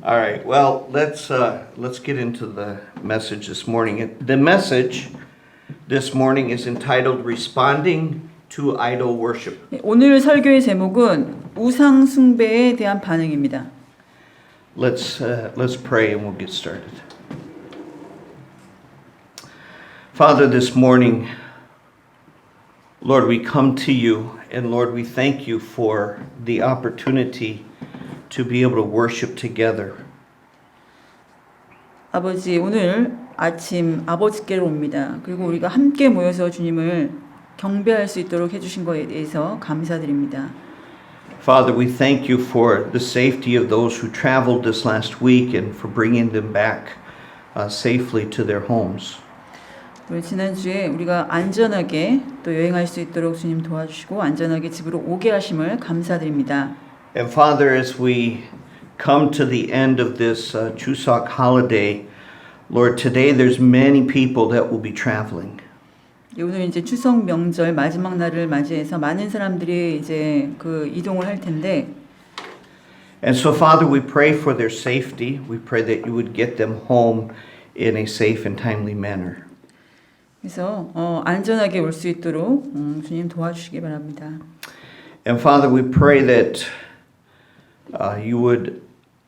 All right. Well, let's get into the message this morning. The message this morning is entitled "Responding to Idol Worship." 오늘 설교의 제목은 우상 숭배에 대한 반응입니다. Let's pray and we'll get started. Father, this morning, Lord, we come to you, and Lord, we thank you for the opportunity to be able to worship together. 아버지, 오늘 아침 아버지께로 옵니다. 그리고 우리가 함께 모여서 주님을 경배할 수 있도록 해주신 것에 대해서 감사드립니다. Father, we thank you for the safety of those who traveled this last week and for bringing them back safely to their homes. 우리 지난주에 우리가 안전하게 또 여행할 수 있도록 주님 도와주시고 안전하게 집으로 오게 하심을 감사드립니다. And Father, as we come to the end of this Chuseok holiday, Lord, today there's many people that will be traveling. 오늘 이제 추석 명절 마지막 날을 맞이해서 많은 사람들이 이제 그 이동을 할 텐데. And so, Father, we pray for their safety. We pray that you would get them home in a safe and timely manner. 그래서 안전하게 올 수 있도록 주님 도와주시기 바랍니다. And Father, we pray that you would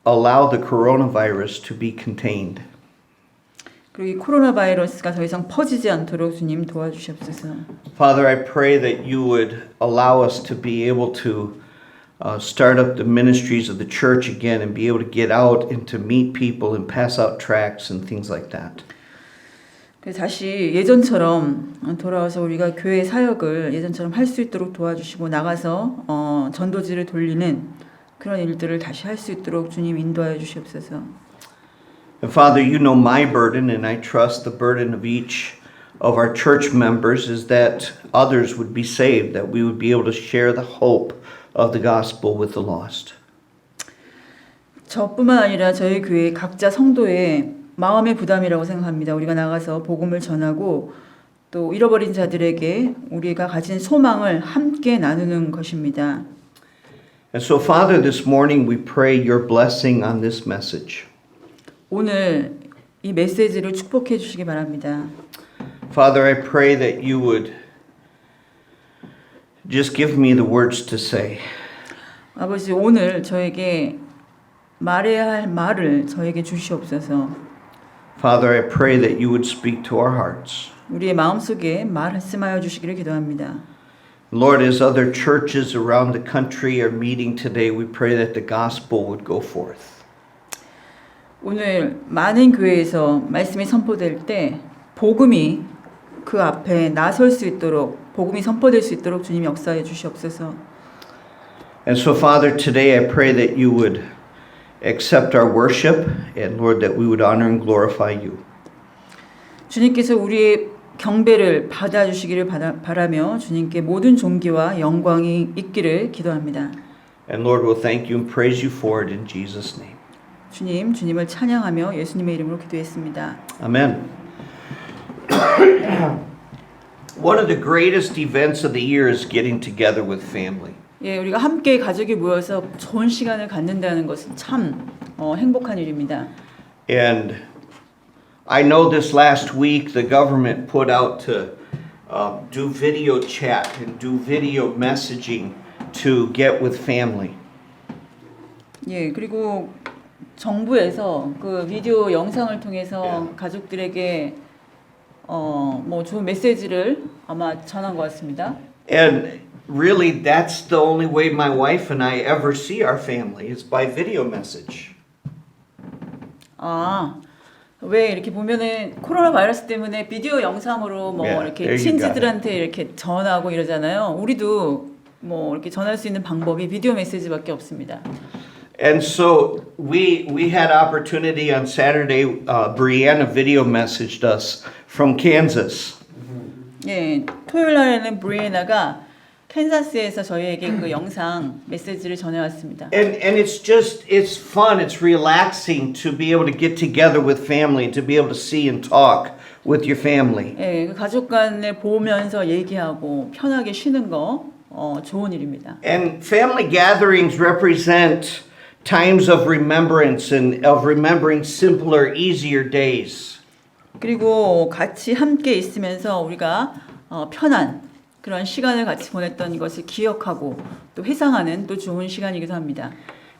allow the coronavirus to be contained. 그리고 이 코로나 바이러스가 더 이상 퍼지지 않도록 주님 도와주시옵소서. Father, I pray that you would allow us to be able to start up the ministries of the church again and be able to get out and to meet people and pass out tracts and things like that. 그래서 다시 예전처럼 돌아와서 우리가 교회 사역을 예전처럼 할 수 있도록 도와주시고 나가서 전도지를 돌리는 그런 일들을 다시 할 수 있도록 주님 인도하여 주시옵소서. And Father, you know my burden, and I trust the burden of each of our church members is that others would be saved, that we would be able to share the hope of the gospel with the lost. 저뿐만 아니라 저희 교회 각자 성도의 마음의 부담이라고 생각합니다. 우리가 나가서 복음을 전하고 또 잃어버린 자들에게 우리가 가진 소망을 함께 나누는 것입니다. And so, Father, this morning we pray your blessing on this message. 오늘 이 메시지를 축복해 주시기 바랍니다. Father, I pray that you would just give me the words to say. 아버지, 오늘 저에게 말해야 할 말을 저에게 주시옵소서. Father, I pray that you would speak to our hearts. 우리의 마음속에 말씀하여 주시기를 기도합니다. Lord, as other churches around the country are meeting today, we pray that the gospel would go forth. 오늘 많은 교회에서 말씀이 선포될 때 복음이 그 앞에 나설 수 있도록 복음이 선포될 수 있도록 주님 역사해 주시옵소서. And so, Father, today I pray that you would accept our worship and, Lord, that we would honor and glorify you. 주님께서 우리의 경배를 받아주시기를 바라며 주님께 모든 존귀와 영광이 있기를 기도합니다. And Lord, we'll thank you and praise you for it in Jesus' name. 주님을 찬양하며 예수님의 이름으로 기도했습니다. Amen. One of the greatest events of the year is getting together with family. 예, 우리가 함께 가족이 모여서 좋은 시간을 갖는다는 것은 참 행복한 일입니다. And I know this last week the government put out to do video chat and do video messaging to get with family. 예, 그리고 정부에서 그 비디오 영상을 통해서 가족들에게 뭐 좋은 메시지를 아마 전한 것 같습니다. And really that's the only way my wife and I ever see our family is by video message. 왜 이렇게 보면은 코로나 바이러스 때문에 비디오 영상으로 뭐 이렇게 친지들한테 이렇게 전하고 이러잖아요. 우리도 뭐 이렇게 전할 수 있는 방법이 비디오 메시지밖에 없습니다. And so we had opportunity on Saturday. Brianna video messaged us from Kansas. 예, 토요일 날에는 브리에나가 캔자스에서 저희에게 그 영상 메시지를 전해왔습니다. And it's fun. It's relaxing to be able to get together with family, to be able to see and talk with your family. 예, 그 가족 간에 보면서 얘기하고 편하게 쉬는 거 좋은 일입니다. And family gatherings represent times of remembrance and of remembering simpler, easier days. 그리고 같이 함께 있으면서 우리가 편한 그런 시간을 같이 보냈던 것을 기억하고 또 회상하는 또 좋은 시간이기도 합니다.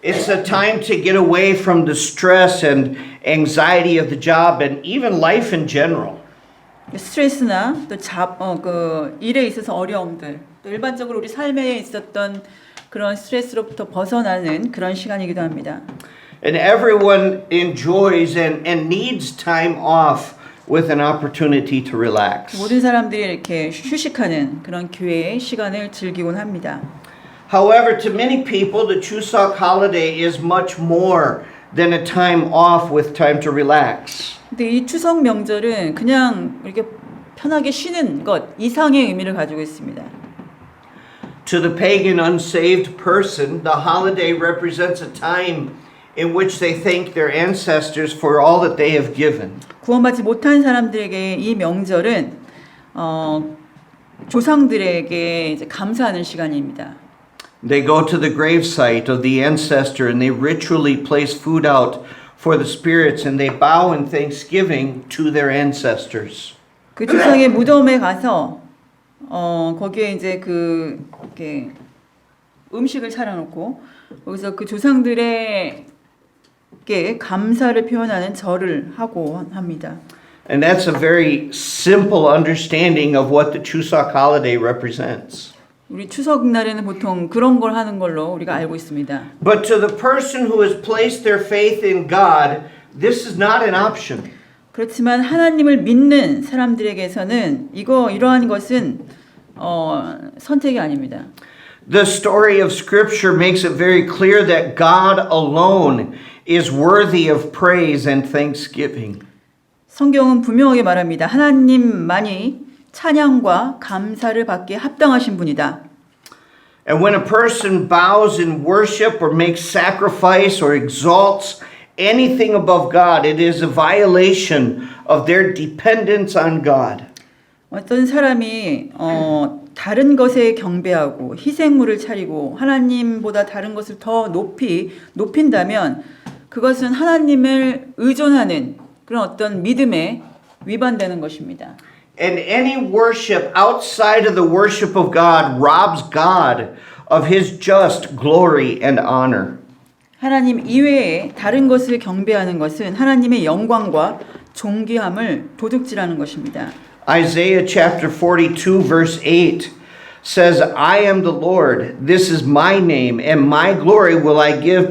It's a time to get away from the stress and anxiety of the job and even life in general. 스트레스나 또 그 일에 있어서 어려움들, 또 일반적으로 우리 삶에 있었던 그런 스트레스로부터 벗어나는 그런 시간이기도 합니다. And everyone enjoys and needs time off with an opportunity to relax. 모든 사람들이 이렇게 휴식하는 그런 교회의 시간을 즐기곤 합니다. However, to many people, the Chuseok holiday is much more than a time off with time to relax. 근데 이 추석 명절은 그냥 이렇게 편하게 쉬는 것 이상의 의미를 가지고 있습니다. To the pagan unsaved person, the holiday represents a time in which they thank their ancestors for all that they have given. 구원받지 못한 사람들에게 이 명절은 조상들에게 이제 감사하는 시간입니다. They go to the gravesite of the ancestor and they ritually place food out for the spirits and they bow in thanksgiving to their ancestors. 그 조상의 무덤에 가서 거기에 이제 이렇게 음식을 차려놓고 거기서 그 조상들에게 감사를 표현하는 절을 하고 합니다. And that's a very simple understanding of what the Chuseok holiday represents. 우리 추석날에는 보통 그런 걸 하는 걸로 우리가 알고 있습니다. But to the person who has placed their faith in God, this is not an option. 그렇지만 하나님을 믿는 사람들에게서는 이러한 것은 선택이 아닙니다. The story of Scripture makes it very clear that God alone is worthy of praise and thanksgiving. 성경은 분명하게 말합니다. 하나님만이 찬양과 감사를 받기에 합당하신 분이다. And when a person bows in worship or makes sacrifice or exalts anything above God, it is a violation of their dependence on God. 어떤 사람이 다른 것에 경배하고 희생물을 차리고 하나님보다 다른 것을 더 높인다면 그것은 하나님을 의존하는 그런 어떤 믿음에 위반되는 것입니다. And any worship outside of the worship of God robs God of his just glory and honor. 하나님 이외에 다른 것을 경배하는 것은 하나님의 영광과 존귀함을 도둑질하는 것입니다. Isaiah chapter 42 verse 8 says, I am the Lord, this is my name, and my glory will I give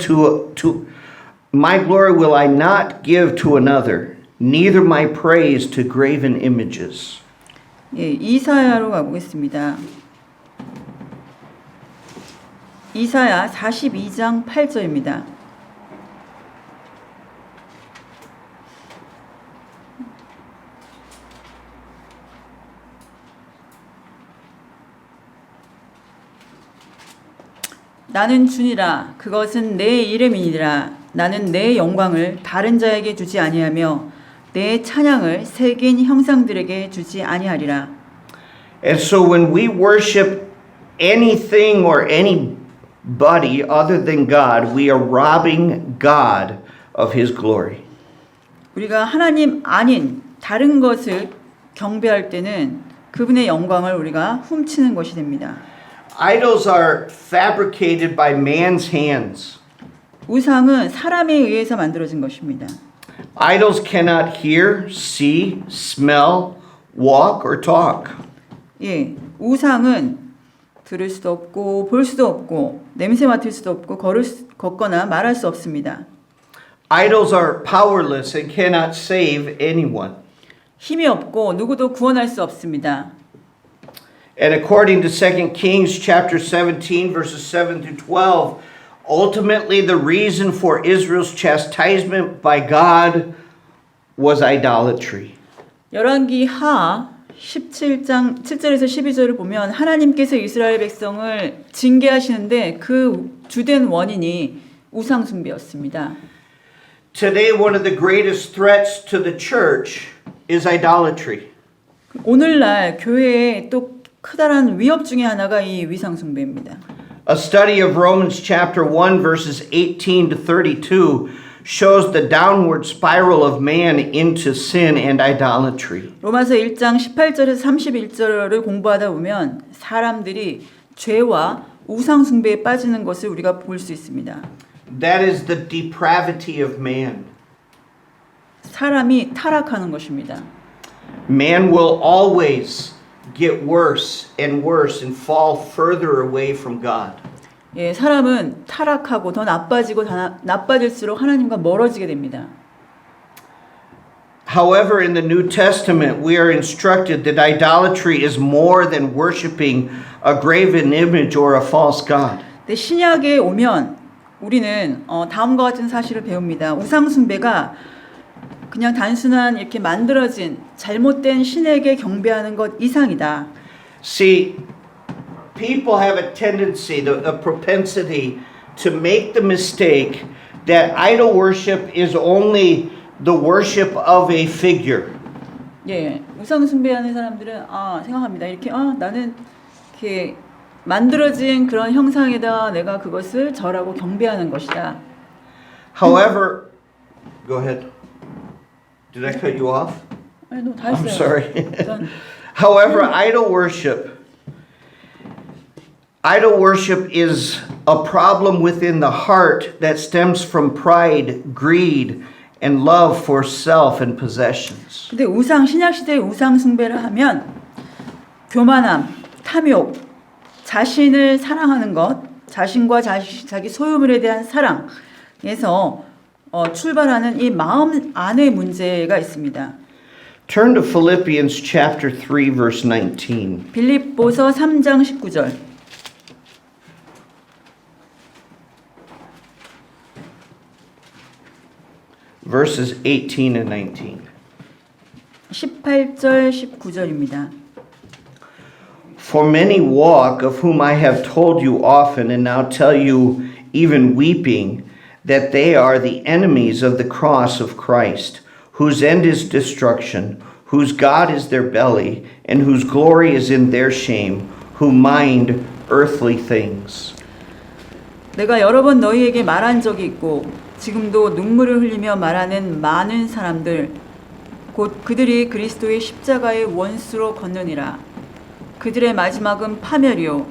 my glory will I not give to another. Neither my praise to graven images. 예, 이사야로 가보겠습니다. 이사야 42장 8절입니다. 나는 주니라 그것은 내 이름이니라 나는 내 영광을 다른 자에게 주지 아니하며 내 찬양을 새긴 형상들에게 주지 아니하리라. And so when we worship anything or anybody other than God, we are robbing God of his glory. 우리가 하나님 아닌 다른 것을 경배할 때는 그분의 영광을 우리가 훔치는 것이 됩니다. Idols are fabricated by man's hands. 우상은 사람에 의해서 만들어진 것입니다. Idols cannot hear, see, smell, walk, or talk. 예, 우상은 들을 수도 없고 볼 수도 없고 냄새 맡을 수도 없고 걷거나 말할 수 없습니다. Idols are powerless and cannot save anyone. 힘이 없고 누구도 구원할 수 없습니다. And according to 2 Kings chapter 17 verses 7 through 12, ultimately the reason for Israel's chastisement by God was idolatry. 열왕기 하 17장 7절에서 12절을 보면 하나님께서 이스라엘 백성을 징계하시는데 그 주된 원인이 우상 숭배였습니다. Today one of the greatest threats to the church is idolatry. 오늘날 교회에 또 크다란 위협 중에 하나가 이 위상 숭배입니다. A study of Romans chapter 1 verses 18 to 32 shows the downward spiral of man into sin and idolatry. 로마서 1장 18절에서 31절을 공부하다 보면 사람들이 죄와 우상 숭배에 빠지는 것을 우리가 볼 수 있습니다. That is the depravity of man. 사람이 타락하는 것입니다. Man will always get worse and worse and fall further away from God. 예, 사람은 타락하고 더 나빠지고 나빠질수록 하나님과 멀어지게 됩니다. However, in the New Testament, we are instructed that idolatry is more than worshiping a graven image or a false god. 근데 신약에 오면 우리는 다음과 같은 사실을 배웁니다. 우상 숭배가 그냥 단순한 이렇게 만들어진 잘못된 신에게 경배하는 것 이상이다. See, people have a tendency, a propensity to make the mistake that idol worship is only the worship of a figure. 예, 우상 숭배하는 사람들은 생각합니다. 이렇게 나는 이렇게 만들어진 그런 형상에다 내가 그것을 절하고 경배하는 것이다. However, go ahead. Did I cut you off? 아니, 너무 다 했어요. I'm sorry. 일단, However, idol worship is a problem within the heart that stems from pride, greed, and love for self and possessions. 근데 신약 시대의 우상 숭배를 하면 교만함, 탐욕, 자신을 사랑하는 것, 자신과 자기 소유물에 대한 사랑에서 출발하는 이 마음 안의 문제가 있습니다. Turn to Philippians chapter 3 verse 19. 빌립보서 3장 19절. Verses 18 and 19. 18절 19절입니다. For many walk, of whom I have told you often, and now tell you even weeping, that they are the enemies of the cross of Christ, whose end is destruction, whose God is their belly, and whose glory is in their shame, who mind earthly things. 내가 여러 번 너희에게 말한 적이 있고 지금도 눈물을 흘리며 말하는 많은 사람들 곧 그들이 그리스도의 십자가의 원수로 걷느니라. 그들의 마지막은 파멸이요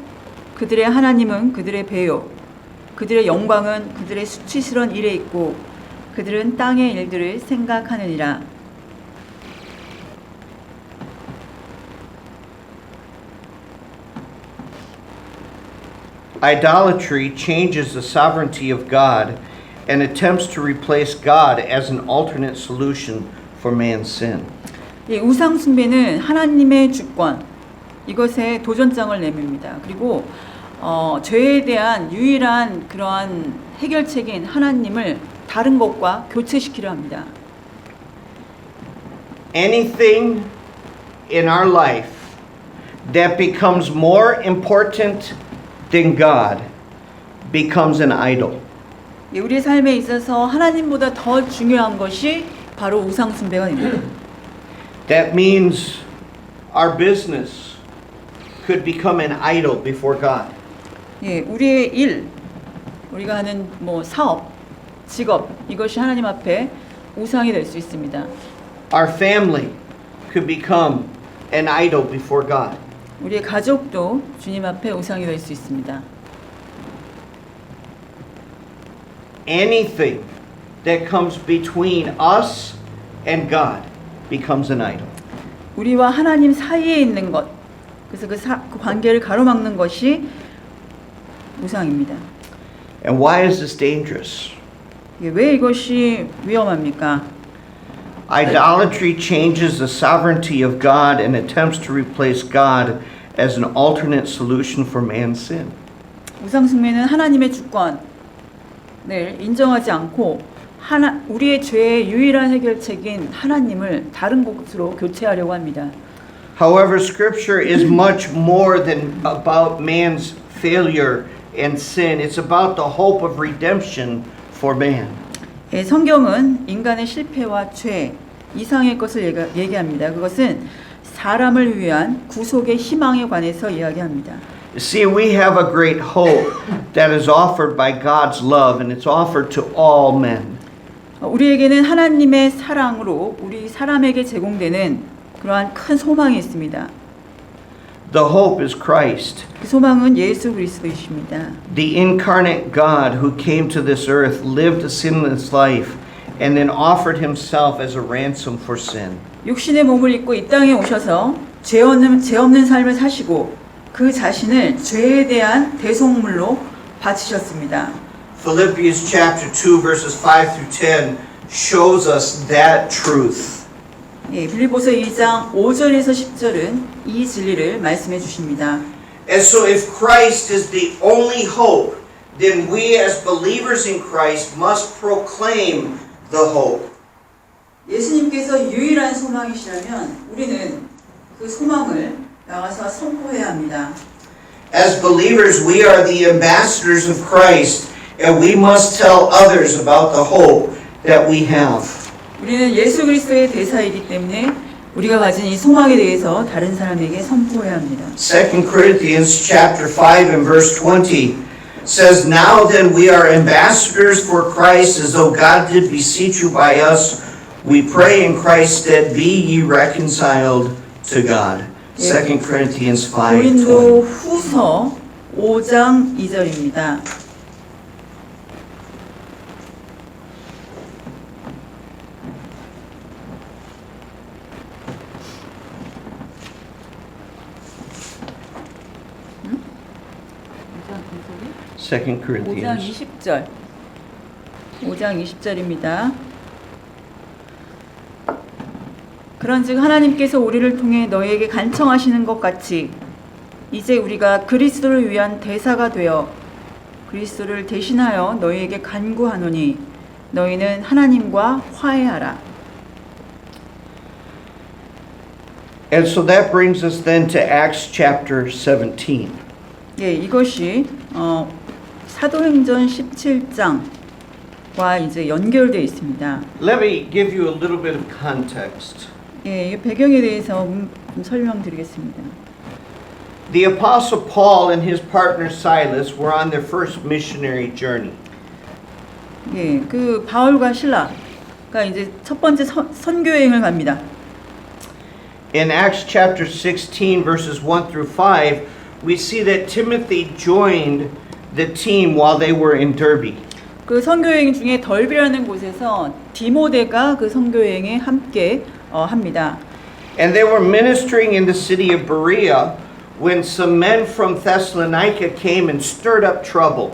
그들의 하나님은 그들의 배요 그들의 영광은 그들의 수치스러운 일에 있고 그들은 땅의 일들을 생각하느니라. Idolatry changes the sovereignty of God and attempts to replace God as an alternate solution for man's sin. 이 우상 숭배는 하나님의 주권 이것에 도전장을 내밉니다. 그리고 죄에 대한 유일한 그러한 해결책인 하나님을 다른 것과 교체시키려 합니다. Anything in our life that becomes more important than God becomes an idol. 우리의 삶에 있어서 하나님보다 더 중요한 것이 바로 우상 숭배가 됩니다. That means our business could become an idol before God. 예, 우리의 일, 우리가 하는 사업, 직업 이것이 하나님 앞에 우상이 될 수 있습니다. Our family could become an idol before God. 우리의 가족도 주님 앞에 우상이 될 수 있습니다. Anything that comes between us and God becomes an idol. 우리와 하나님 사이에 있는 것, 그래서 그 관계를 가로막는 것이 우상입니다. And why is this dangerous? 왜 이것이 위험합니까? Idolatry changes the sovereignty of God and attempts to replace God as an alternate solution for man's sin. 우상 숭배는 하나님의 주권을 인정하지 않고 우리의 죄의 유일한 해결책인 하나님을 다른 것으로 교체하려고 합니다. However, Scripture is much more than about man's failure and sin. It's about the hope of redemption for man. 성경은 인간의 실패와 죄 이상의 것을 얘기합니다. 그것은 사람을 위한 구속의 희망에 관해서 이야기합니다. You see, we have a great hope that is offered by God's love, and it's offered to all men. 우리에게는 하나님의 사랑으로 우리 사람에게 제공되는 그러한 큰 소망이 있습니다. The hope is Christ, 그 소망은 예수 그리스도이십니다. the incarnate God who came to this earth, lived a sinless life, and then offered himself as a ransom for sin. 육신의 몸을 입고 이 땅에 오셔서 죄 없는 삶을 사시고 그 자신을 죄에 대한 대속물로 바치셨습니다. Philippians chapter 2 verses 5 through 10 shows us that truth. 예, 빌립보서 2장 5절에서 10절은 이 진리를 말씀해 주십니다. And so if Christ is the only hope, then we as believers in Christ must proclaim the hope. 예수님께서 유일한 소망이시라면 우리는 그 소망을 나가서 선포해야 합니다. As believers, we are the ambassadors of Christ, and we must tell others about the hope that we have. 우리는 예수 그리스도의 대사이기 때문에 우리가 가진 이 소망에 대해서 다른 사람에게 선포해야 합니다. 2 Corinthians chapter 5 and verse 20 says, Now then we are ambassadors for Christ, as though God did beseech you by us. We pray in Christ's stead, be ye reconciled to God. 2 Corinthians 5:20. 고린도 후서 5장 2절입니다. Second 5장 Corinthians. 20절. 5장 20절입니다. 그런즉 하나님께서 우리를 통해 너희에게 간청하시는 것 같이 이제 우리가 그리스도를 위한 대사가 되어 그리스도를 대신하여 너희에게 간구하노니 너희는 하나님과 화해하라. And so that brings us then to Acts chapter 17. 예, 이것이 사도행전 17장과 이제 연결되어 있습니다. Let me give you a little bit of context. 예, 이 배경에 대해서 좀 설명드리겠습니다. The Apostle Paul and his partner Silas were on their first missionary journey. 예, 그 바울과 실라가 이제 첫 번째 선교 여행을 갑니다. In Acts chapter 16 verses 1 through 5, we see that Timothy joined the team while they were in Derbe. 그 선교 여행 중에 덜비라는 곳에서 디모데가 그 선교 여행에 함께 합니다. And they were ministering in the city of Berea when some men from Thessalonica came and stirred up trouble.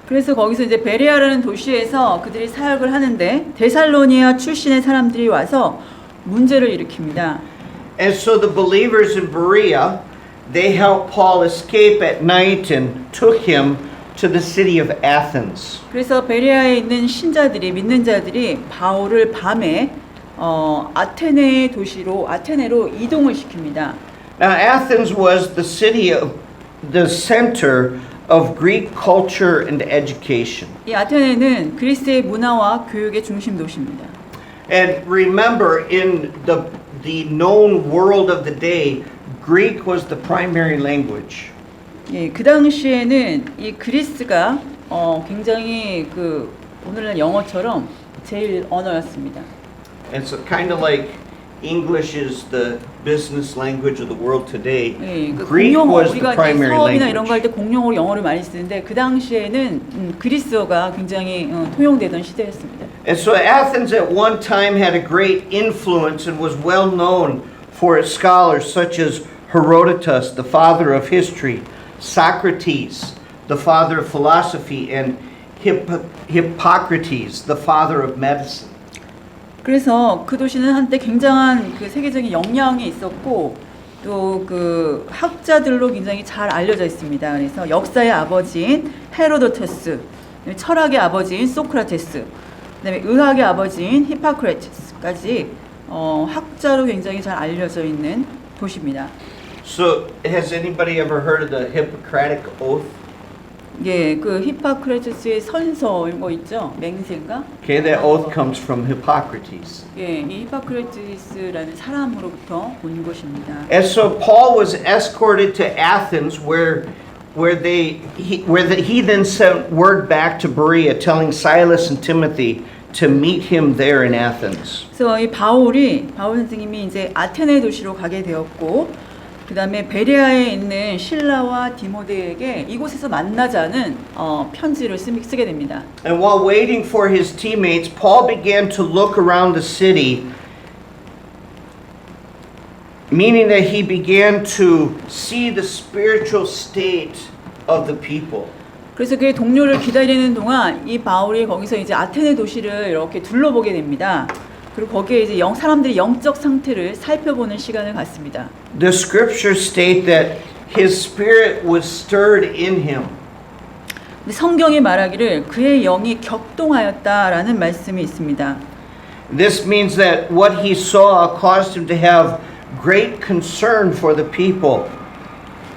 그래서 거기서 이제 베레아라는 도시에서 그들이 사역을 하는데 데살로니아 출신의 사람들이 와서 문제를 일으킵니다. And so the believers in Berea, they helped Paul escape at night and took him to the city of Athens. 그래서 베레아에 있는 신자들이 믿는 자들이 바울을 밤에 아테네의 도시로 아테네로 이동을 시킵니다. Now Athens was the city of the center of Greek culture and education. 이 아테네는 그리스의 문화와 교육의 중심 도시입니다. And remember, in the known world of the day, Greek was the primary language. 예, 그 당시에는 이 그리스가 굉장히 그 오늘날 영어처럼 제일 언어였습니다. And so kind of like English is the business language of the world today, 예, 그 Greek 공용어 was the 우리가 이제 primary 사업이나 이런 거 할 language. 때 공용어로 영어를 많이 쓰는데 그 당시에는 그리스어가 굉장히 통용되던 시대였습니다. And so Athens at one time had a great influence and was well known for its scholars such as Herodotus, the father of history, Socrates, the father of philosophy, and Hippocrates, the father of medicine. 그래서 그 도시는 한때 굉장한 그 세계적인 영향이 있었고 또 그 학자들로 굉장히 잘 알려져 있습니다. 그래서 역사의 아버지인 헤로도토스, 철학의 아버지인 소크라테스, 그다음에 의학의 아버지인 히포크라테스까지 학자로 굉장히 잘 알려져 있는 도시입니다. So has anybody ever heard of the Hippocratic Oath? 예, 그 히파크레투스의 선서 이런 거 있죠? 맹세인가? Okay, that oath comes from Hippocrates. 예, 이 히파크레투스라는 사람으로부터 온 것입니다. And so Paul was escorted to Athens, where he then sent word back to Berea, telling Silas and Timothy to meet him there in Athens. 그래서 이 바울 선생님이 이제 아테네 도시로 가게 되었고, 그 다음에 베레아에 있는 실라와 디모데에게 이곳에서 만나자는 편지를 쓰게 됩니다. And while waiting for his teammates, Paul began to look around the city, meaning that he began to see the spiritual state of the people. 그래서 그의 동료를 기다리는 동안 이 바울이 거기서 이제 아테네 도시를 이렇게 둘러보게 됩니다. 그리고 거기에 이제 사람들의 영적 상태를 살펴보는 시간을 갖습니다. The scriptures state that his spirit was stirred in him. 근데 성경이 말하기를 그의 영이 격동하였다라는 말씀이 있습니다. This means that what he saw caused him to have great concern for the people.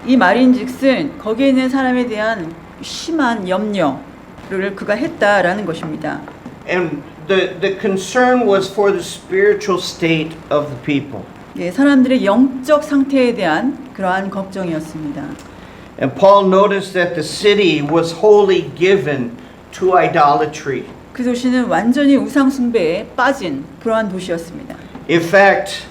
이 말인즉슨 거기에 있는 사람에 대한 심한 염려를 그가 했다라는 것입니다. And the concern was for the spiritual state of the people. 예, 사람들의 영적 상태에 대한 그러한 걱정이었습니다. And Paul noticed that the city was wholly given to idolatry. 그 도시는 완전히 우상 숭배에 빠진 그러한 도시였습니다. In fact,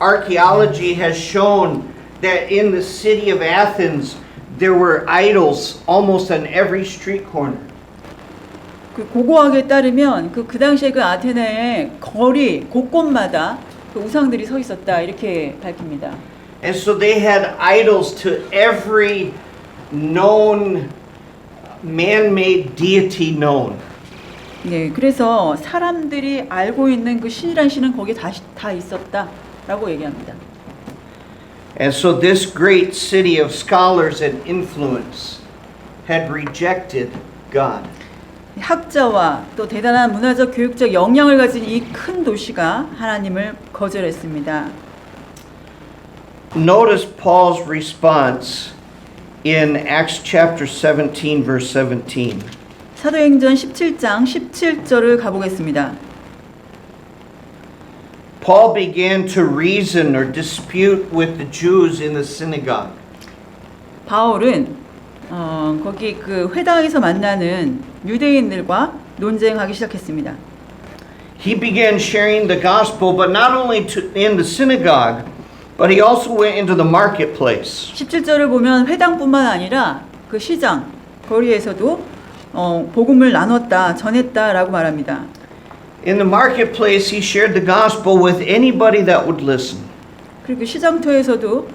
archaeology has shown that in the city of Athens there were idols almost on every street corner. 그 고고학에 따르면 그 당시에 그 아테네의 거리 곳곳마다 그 우상들이 서 있었다 이렇게 밝힙니다. And so they had idols to every known man-made deity known. 네, 그래서 사람들이 알고 있는 그 신이란 신은 거기에 다 있었다라고 얘기합니다. And so this great city of scholars and influence had rejected God. 학자와 또 대단한 문화적 교육적 역량을 가진 이 큰 도시가 하나님을 거절했습니다. Notice Paul's response in Acts chapter 17 verse 17. 사도행전 17장 17절을 가보겠습니다. Paul began to reason or dispute with the Jews in the synagogue. 바울은 거기 그 회당에서 만나는 유대인들과 논쟁하기 시작했습니다. He began sharing the gospel, but not only in the synagogue, but he also went into the marketplace. 17절을 보면 회당뿐만 아니라 그 시장, 거리에서도 복음을 나눴다, 전했다라고 말합니다. In the marketplace, he shared the gospel with anybody that would listen. 그리고 시장터에서도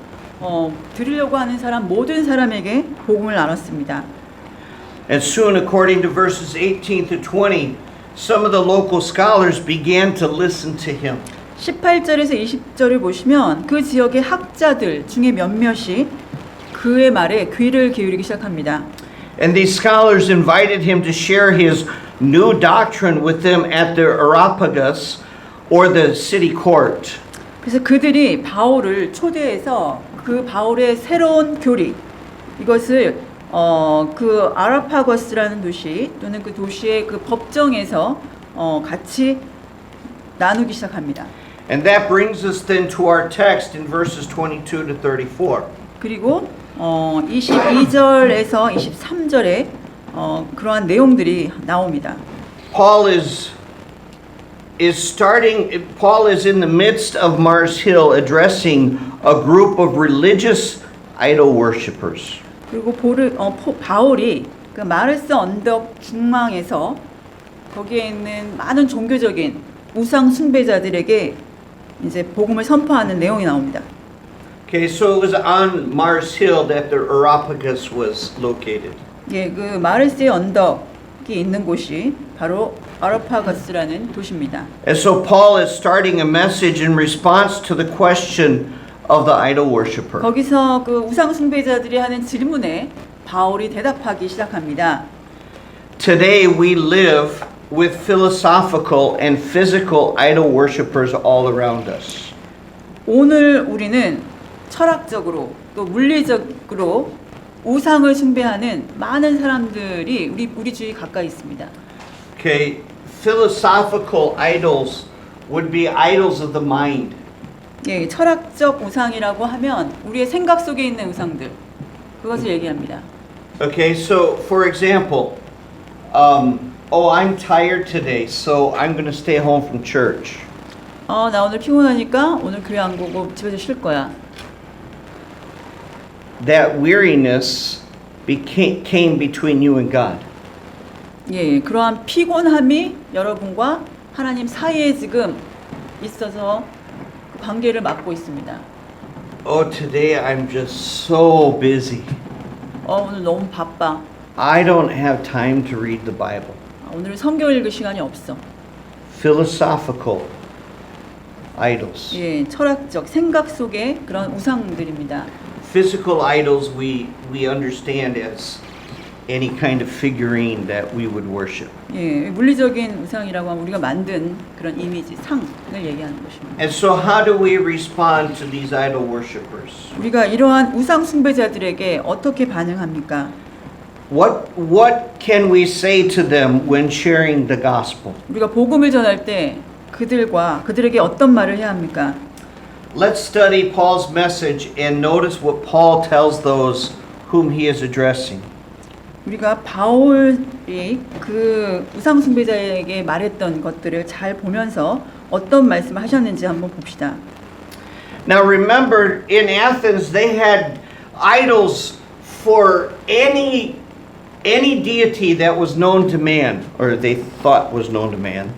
들으려고 하는 사람 모든 사람에게 복음을 나눴습니다. And soon, according to verses 18 to 20, some of the local scholars began to listen to him. 18절에서 20절을 보시면 그 지역의 학자들 중에 몇몇이 그의 말에 귀를 기울이기 시작합니다. And these scholars invited him to share his new doctrine with them at the Areopagus or the city court. 그래서 그들이 바울을 초대해서 그 바울의 새로운 교리 이것을 그 아라파거스라는 도시 또는 그 도시의 그 법정에서 같이 나누기 시작합니다. And that brings us then to our text in verses 22 to 34. 그리고 22절에서 23절에 그러한 내용들이 나옵니다. Paul is in the midst of Mars Hill addressing a group of religious idol worshippers. 그리고 바울이 그 마르스 언덕 중앙에서 거기에 있는 많은 종교적인 우상 숭배자들에게 이제 복음을 선포하는 내용이 나옵니다. Okay, so it was on Mars Hill that the Areopagus was located. 예, 그 마르스의 언덕이 있는 곳이 바로 아라파거스라는 도시입니다. And so Paul is starting a message in response to the question of the idol worshipper. 거기서 그 우상 숭배자들이 하는 질문에 바울이 대답하기 시작합니다. Today we live with philosophical and physical idol worshippers all around us. 오늘 우리는 철학적으로 또 물리적으로 우상을 숭배하는 많은 사람들이 우리 주위 가까이 있습니다. Okay, philosophical idols would be idols of the mind. 예, 철학적 우상이라고 하면 우리의 생각 속에 있는 우상들 그것을 얘기합니다. Okay, so for example, oh, I'm tired today, so I'm going to stay home from church. 나 오늘 피곤하니까 오늘 교회 안 가고 집에서 쉴 거야. That weariness came between you and God. 예, 그러한 피곤함이 여러분과 하나님 사이에 지금 있어서 그 관계를 막고 있습니다. Oh, today I'm just so busy. 오늘 너무 바빠. I don't have time to read the Bible. 오늘 성경 읽을 시간이 없어. Philosophical idols. 예, 철학적 생각 속의 그런 우상들입니다. Physical idols we understand as any kind of figurine that we would worship. 예, 물리적인 우상이라고 하면 우리가 만든 그런 이미지, 상을 얘기하는 것입니다. And so how do we respond to these idol worshipers? 우리가 이러한 우상 숭배자들에게 어떻게 반응합니까? What can we say to them when sharing the gospel? 우리가 복음을 전할 때 그들에게 어떤 말을 해야 합니까? Let's study Paul's message and notice what Paul tells those whom he is addressing. 우리가 바울이 그 우상 숭배자에게 말했던 것들을 잘 보면서 어떤 말씀을 하셨는지 한번 봅시다. Now remember, in Athens they had idols for any deity that was known to man, or they thought was known to man.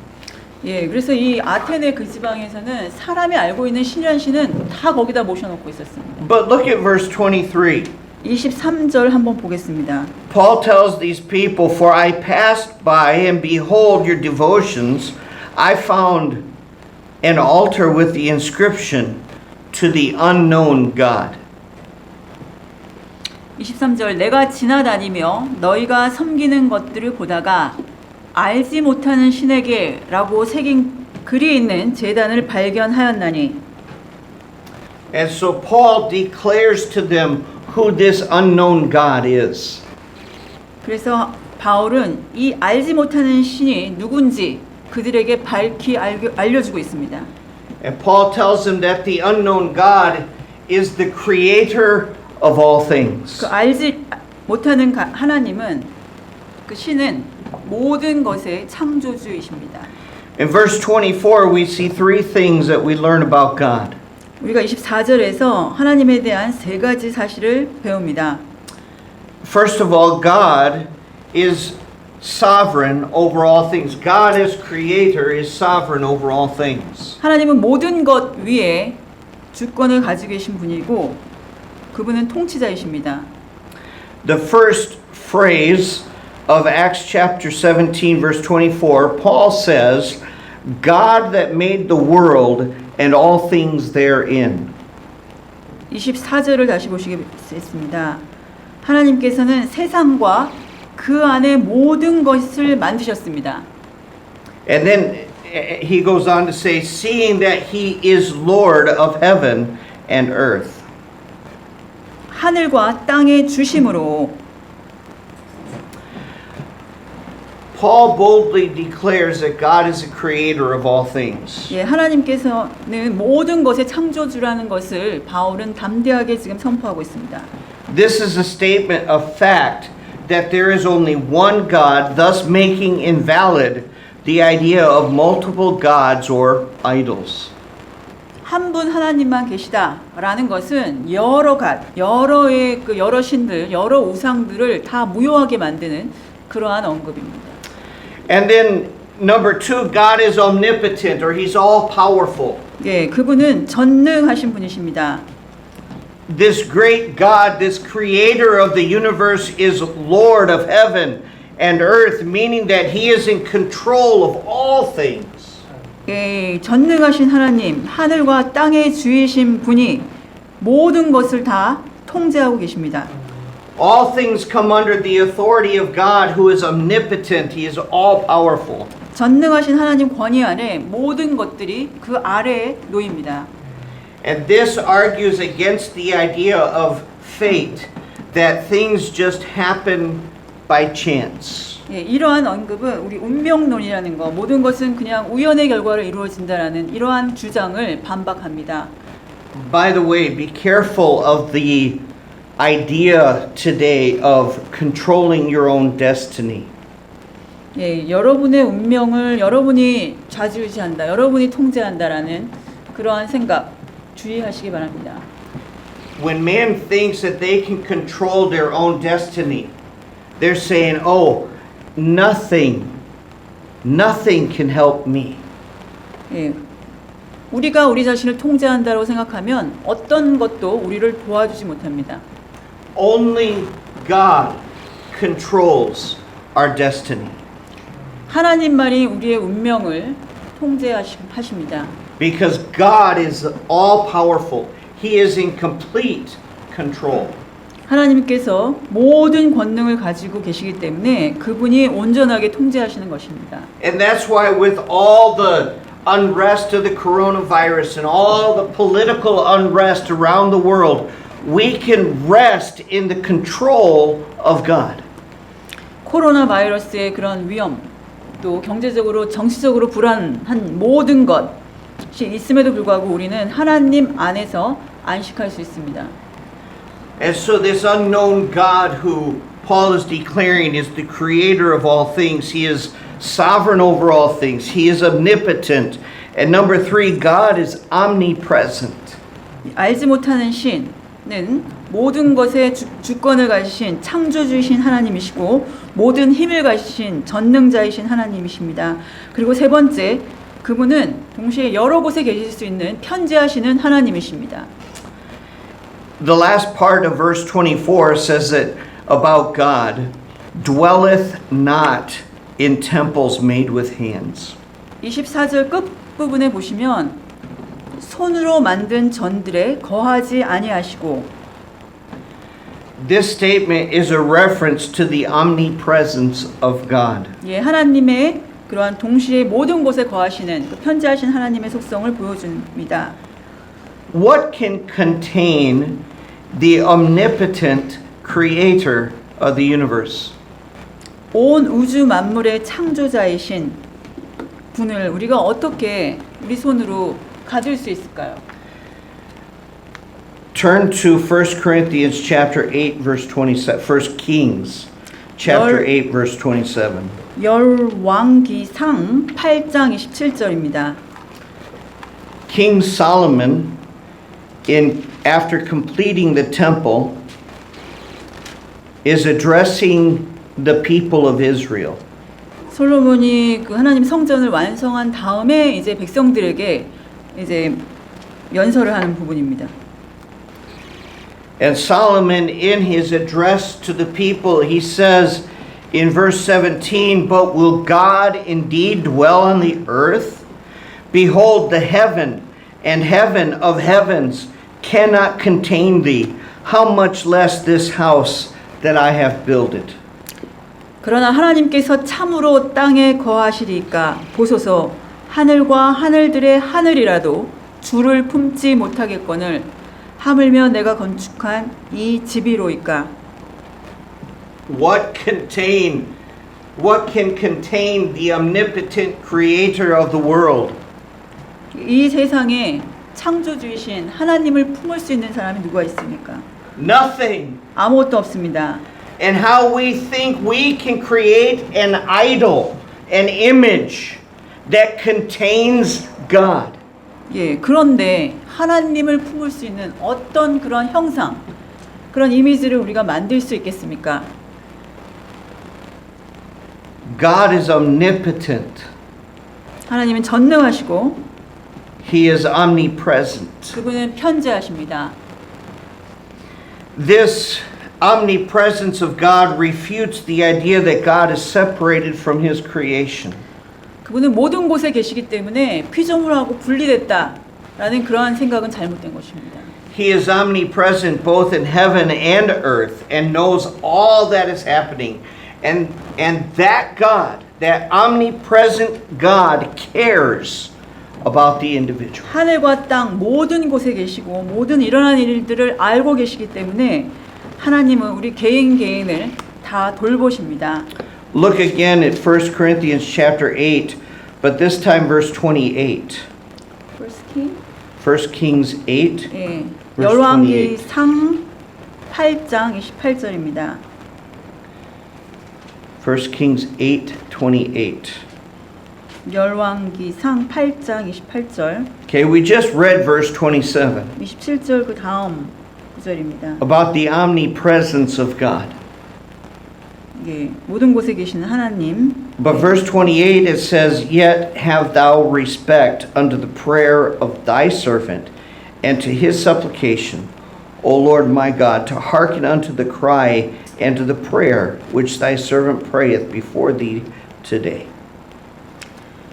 예, 그래서 이 아테네 그 지방에서는 사람이 알고 있는 신이란 신은 다 거기다 모셔놓고 있었습니다. But look at verse 23. 23절 한번 보겠습니다. Paul tells these people, "For I passed by and behold your devotions, I found an altar with the inscription to the unknown God." 23절 내가 지나다니며 너희가 섬기는 것들을 보다가 알지 못하는 신에게 라고 새긴 글이 있는 제단을 발견하였나니. And so Paul declares to them who this unknown God is. 그래서 바울은 이 알지 못하는 신이 누군지 그들에게 밝히 알려주고 있습니다. And Paul tells them that the unknown God is the creator of all things. 그 알지 못하는 하나님은 그 신은 모든 것의 창조주이십니다. In verse 24 we see three things that we learn about God. 우리가 24절에서 하나님에 대한 세 가지 사실을 배웁니다. First of all, God is sovereign over all things. God as creator is sovereign over all things. 하나님은 모든 것 위에 주권을 가지고 계신 분이고 그분은 통치자이십니다. The first phrase of Acts chapter 17 verse 24, Paul says, God that made the world and all things therein. 24절을 다시 보시겠습니다. 하나님께서는 세상과 그 안에 모든 것을 만드셨습니다. And then he goes on to say, seeing that he is Lord of heaven and earth. 하늘과 땅의 주심으로 Paul boldly declares that God is the creator of all things. 예, 하나님께서는 모든 것의 창조주라는 것을 바울은 담대하게 지금 선포하고 있습니다. This is a statement of fact that there is only one God, thus making invalid the idea of multiple gods or idols. 한 분 하나님만 계시다라는 것은 여러 신들, 여러 우상들을 다 무효하게 만드는 그러한 언급입니다. And then number two, God is omnipotent or he's all powerful. 예, 그분은 전능하신 분이십니다. This great God, this creator of the universe is Lord of heaven and earth, meaning that he is in control of all things. 예, 전능하신 하나님, 하늘과 땅의 주이신 분이 모든 것을 다 통제하고 계십니다. All things come under the authority of God who is omnipotent. He is all powerful. 전능하신 하나님 권위 아래 모든 것들이 그 아래에 놓입니다. And this argues against the idea of fate, that things just happen by chance. 예, 이러한 언급은 우리 운명론이라는 거, 모든 것은 그냥 우연의 결과로 이루어진다라는 이러한 주장을 반박합니다. By the way, be careful of the idea today of controlling your own destiny. 예, 여러분의 운명을 여러분이 좌지우지한다, 여러분이 통제한다라는 그러한 생각 주의하시기 바랍니다. When man thinks that they can control their own destiny, they're saying, "Oh, nothing can help me." 예, 우리가 우리 자신을 통제한다고 생각하면 어떤 것도 우리를 도와주지 못합니다. Only God controls our destiny. 하나님만이 우리의 운명을 통제하십니다. Because God is all powerful. He is in complete control. 하나님께서 모든 권능을 가지고 계시기 때문에 그분이 온전하게 통제하시는 것입니다. And that's why with all the unrest of the coronavirus and all the political unrest around the world, we can rest in the control of God. 코로나 바이러스의 그런 위험, 또 경제적으로 정치적으로 불안한 모든 것이 있음에도 불구하고 우리는 하나님 안에서 안식할 수 있습니다. And so this unknown God who Paul is declaring is the creator of all things. He is sovereign over all things. He is omnipotent. And number 3, God is omnipresent. 알지 못하는 신은 모든 것의 주권을 가지신 창조주이신 하나님이시고 모든 힘을 가지신 전능자이신 하나님이십니다. 그리고 세 번째, 그분은 동시에 여러 곳에 계실 수 있는 편재하시는 하나님이십니다. The last part of verse 24 says that about God, dwelleth not in temples made with hands. 24절 끝부분에 보시면 손으로 만든 전들에 거하지 아니하시고, This statement is a reference to the omnipresence of God. 예, 하나님의 그러한 동시에 모든 곳에 거하시는 그 편재하신 하나님의 속성을 보여줍니다. What can contain the omnipotent creator of the universe? 온 우주 만물의 창조자이신 분을 우리가 어떻게 우리 손으로 가질 수 있을까요? Turn to 1 Corinthians chapter 8 verse 27. 1 Kings chapter 8 verse 27. 열왕기상 8장 27절입니다. King Solomon after completing the temple is addressing the people of Israel. 솔로몬이 그 하나님 성전을 완성한 다음에 이제 백성들에게 이제 연설을 하는 부분입니다. And Solomon, in his address to the people, he says in verse 17, "But will God indeed dwell on the earth? Behold, the heaven and heaven of heavens cannot contain thee. How much less this house that I have builded?" 그러나 하나님께서 참으로 땅에 거하시리까 보소서 하늘과 하늘들의 하늘이라도 주를 품지 못하겠거늘 하물며 내가 건축한 이 집이로이까. What can contain the omnipotent creator of the world? 이 세상에 창조주이신 하나님을 품을 수 있는 사람이 누가 있습니까? Nothing. 아무것도 없습니다. And how we think we can create an idol, an image that contains God. 예, 그런데 하나님을 품을 수 있는 어떤 그런 형상, 그런 이미지를 우리가 만들 수 있겠습니까? God is omnipotent. 하나님은 전능하시고 He is omnipresent. 그분은 편재하십니다. This omnipresence of God refutes the idea that God is separated from His creation. 그분은 모든 곳에 계시기 때문에 피조물하고 분리됐다라는 그러한 생각은 잘못된 것입니다. He is omnipresent both in heaven and earth and knows all that is happening. And that God, that omnipresent God cares about the individual. 하늘과 땅 모든 곳에 계시고 모든 일어난 일들을 알고 계시기 때문에 하나님은 우리 개인을 다 돌보십니다. Look again at 1 Corinthians chapter 8, but this time verse 28. First King? 1 Kings 8. 예, verse 열왕기 28. 상 8장 28절입니다. 1 Kings 8:28. 열왕기 상 8장 28절, Okay, we just read verse 27 27절 그 다음 구절입니다. about the omnipresence of God. 예, 모든 곳에 계시는 하나님. But verse 28 it says, "Yet have thou respect unto the prayer of thy servant and to his supplication, O Lord my God, to hearken unto the cry and to the prayer which thy servant prayeth before thee today."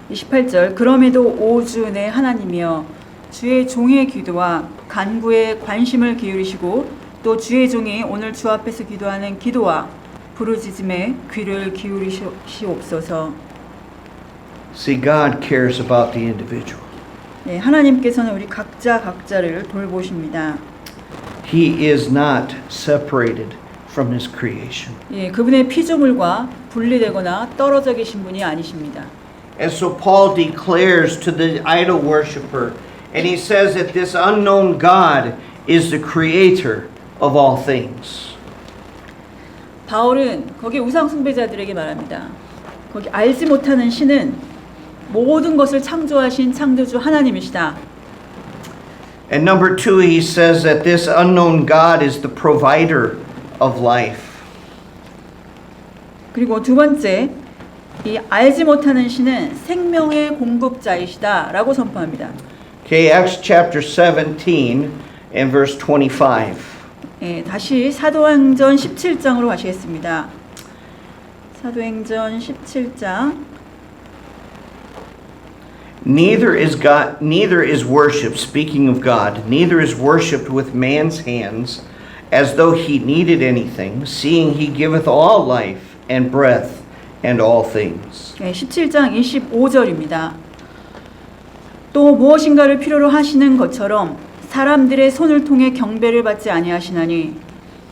28절, 그럼에도 오 주 내 하나님이여 주의 종의 기도와 간구에 관심을 기울이시고 또 주의 종이 오늘 주 앞에서 기도하는 기도와 부르짖음에 귀를 기울이시옵소서. See, God cares about the individual. 네, 하나님께서는 우리 각자를 돌보십니다. He is not separated from his creation. 예, 그분의 피조물과 분리되거나 떨어져 계신 분이 아니십니다. And so Paul declares to the idol worshiper, and he says that this unknown God is the creator of all things. 바울은 거기 우상 숭배자들에게 말합니다. 거기 알지 못하는 신은 모든 것을 창조하신 창조주 하나님이시다. And number two, he says that this unknown God is the provider of life. 그리고 두 번째, 이 알지 못하는 신은 생명의 공급자이시다라고 선포합니다. Okay, Acts chapter 17 and verse 25. 예, 다시 사도행전 17장으로 가시겠습니다. 사도행전 17장. Neither is worship, speaking of God, neither is worshipped with man's hands, as though he needed anything, seeing he giveth all life and breath and all things. 예, 17장 25절입니다. 또 무엇인가를 필요로 하시는 것처럼 사람들의 손을 통해 경배를 받지 아니하시나니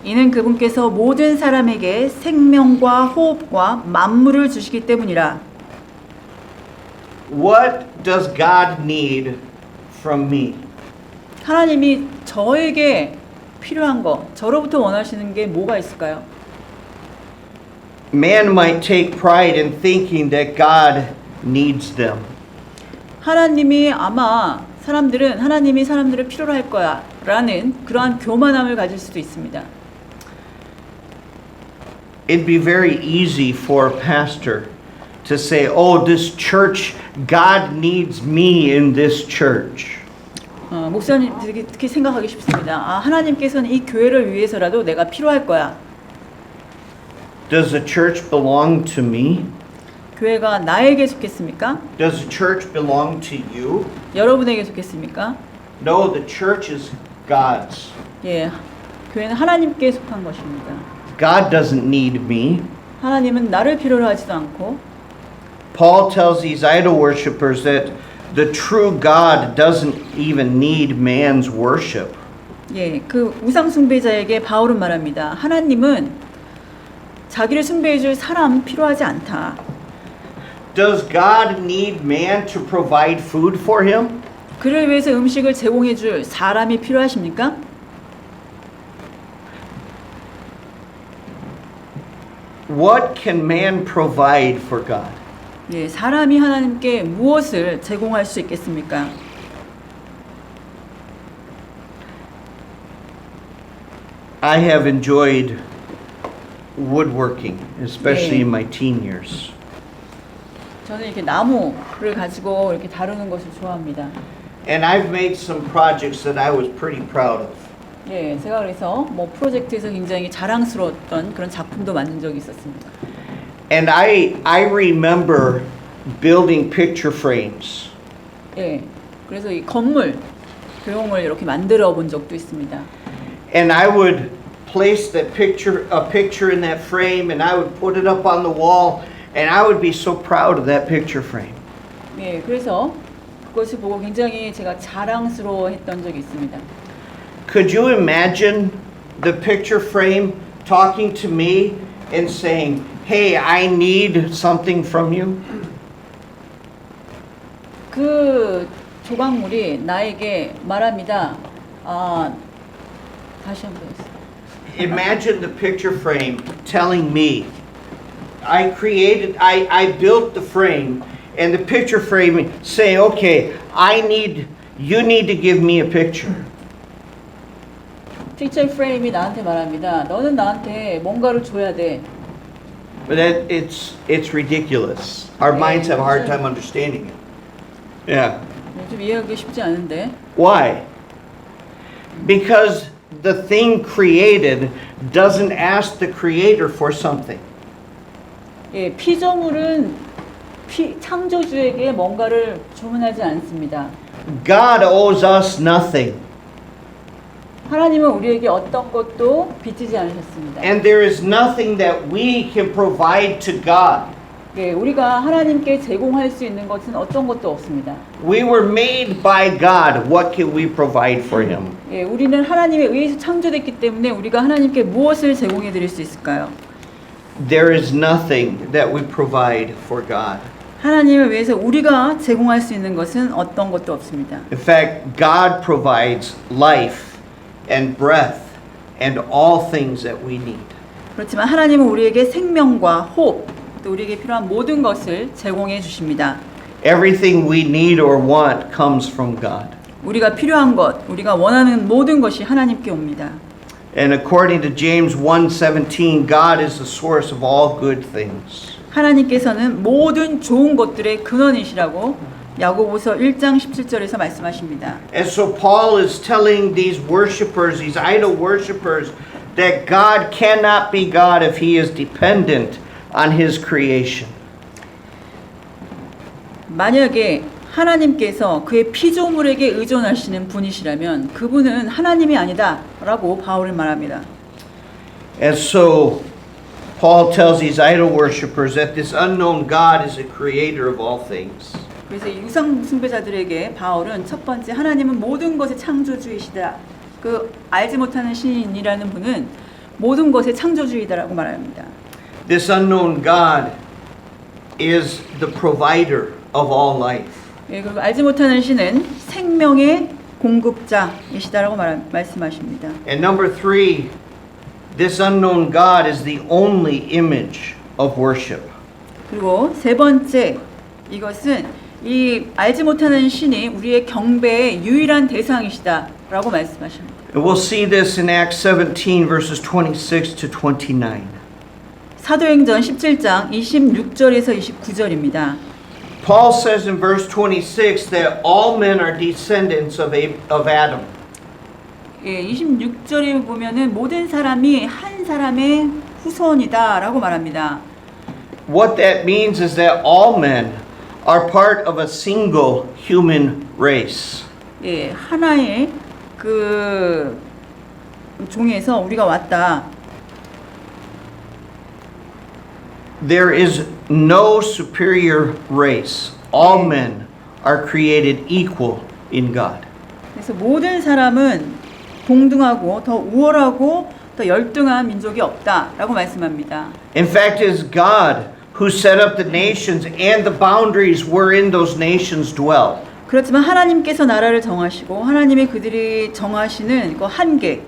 이는 그분께서 모든 사람에게 생명과 호흡과 만물을 주시기 때문이라. What does God need from me? 하나님이 저에게 필요한 거, 저로부터 원하시는 게 뭐가 있을까요? Man might take pride in thinking that God needs them. 하나님이 아마 하나님이 사람들을 필요로 할 거야 라는 그러한 교만함을 가질 수도 있습니다. It'd be very easy for a pastor to say, "Oh, this church, God needs me in this church." 목사님들이 특히 생각하기 쉽습니다. 하나님께서는 이 교회를 위해서라도 내가 필요할 거야. Does the church belong to me? 교회가 나에게 속했습니까? Does the church belong to you? 여러분에게 속했습니까? No, the church is God's. 예, 교회는 하나님께 속한 것입니다. God doesn't need me. 하나님은 나를 필요로 하지도 않고. Paul tells these idol worshippers that the true God doesn't even need man's worship. 예, 그 우상 숭배자에게 바울은 말합니다. 하나님은 자기를 숭배해 줄 사람 필요하지 않다. Does God need man to provide food for him? 그를 위해서 음식을 제공해 줄 사람이 필요하십니까? What can man provide for God? 예, 사람이 하나님께 무엇을 제공할 수 있겠습니까? I have enjoyed woodworking, especially 네. in my teen years. 저는 이렇게 나무를 가지고 이렇게 다루는 것을 좋아합니다. And I've made some projects that I was pretty proud of. 예, 제가 그래서 뭐 프로젝트에서 굉장히 자랑스러웠던 그런 작품도 만든 적이 있었습니다. And I remember building picture frames. 예, 그래서 이 건물, 교용을 이렇게 만들어 본 적도 있습니다. And I would place a picture in that frame, and I would put it up on the wall, and I would be so proud of that picture frame. 예, 그래서 그것을 보고 굉장히 제가 자랑스러워했던 적이 있습니다. Could you imagine the picture frame talking to me and saying, "Hey, I need something from you"? 그 조각물이 나에게 말합니다. 다시 한번 해주세요. Imagine the picture frame telling me, I built the frame, and the picture frame saying, "Okay, you need to give me a picture." 픽처 프레임이 나한테 말합니다. 너는 나한테 뭔가를 줘야 돼. But it's ridiculous. Our minds have a hard time understanding it. Yeah. 좀 이해하기 쉽지 않은데. Why? Because the thing created doesn't ask the creator for something. 예, 피조물은 창조주에게 뭔가를 주문하지 않습니다. God owes us nothing. 하나님은 우리에게 어떤 것도 빚지지 않으셨습니다. And there is nothing that we can provide to God. 예, 우리가 하나님께 제공할 수 있는 것은 어떤 것도 없습니다. We were made by God. What can we provide for Him? 예, 우리는 하나님에 의해서 창조됐기 때문에 우리가 하나님께 무엇을 제공해 드릴 수 있을까요? There is nothing that we provide for God. 하나님을 위해서 우리가 제공할 수 있는 것은 어떤 것도 없습니다. In fact, God provides life and breath and all things that we need. 그렇지만 하나님은 우리에게 생명과 호흡, 또 우리에게 필요한 모든 것을 제공해 주십니다. Everything we need or want comes from God. 우리가 필요한 것, 우리가 원하는 모든 것이 하나님께 옵니다. And according to James 1:17, God is the source of all good things. 하나님께서는 모든 좋은 것들의 근원이시라고 야고보서 1장 17절에서 말씀하십니다. And so Paul is telling these worshipers, these idol worshipers, that God cannot be God if he is dependent on his creation. 만약에 하나님께서 그의 피조물에게 의존하시는 분이시라면 그분은 하나님이 아니다라고 바울은 말합니다. And so Paul tells these idol worshipers that this unknown God is the creator of all things. 그래서 이 우상 숭배자들에게 바울은 첫 번째 하나님은 모든 것의 창조주이시다. 그 알지 못하는 신이라는 분은 모든 것의 창조주이다라고 말합니다. This unknown God is the provider of all life. 예, 그리고 알지 못하는 신은 생명의 공급자이시다라고 말씀하십니다. And number 3, this unknown God is the only image of worship. 그리고 세 번째, 이것은 이 알지 못하는 신이 우리의 경배의 유일한 대상이시다라고 말씀하십니다. And we'll see this in Acts 17 verses 26 to 29. 사도행전 17장 26절에서 29절입니다. Paul says in verse 26 that all men are descendants of Adam. 예, 26절에 보면은 모든 사람이 한 사람의 후손이다라고 말합니다. What that means is that all men are part of a single human race. 예, 하나의 그 종에서 우리가 왔다. There is no superior race. All men are created equal in God. 그래서 모든 사람은 동등하고 더 우월하고 더 열등한 민족이 없다라고 말씀합니다. In fact, it is God who set up the nations and the boundaries wherein those nations dwell. 그렇지만 하나님께서 나라를 정하시고 하나님이 그들이 정하시는 그 한계,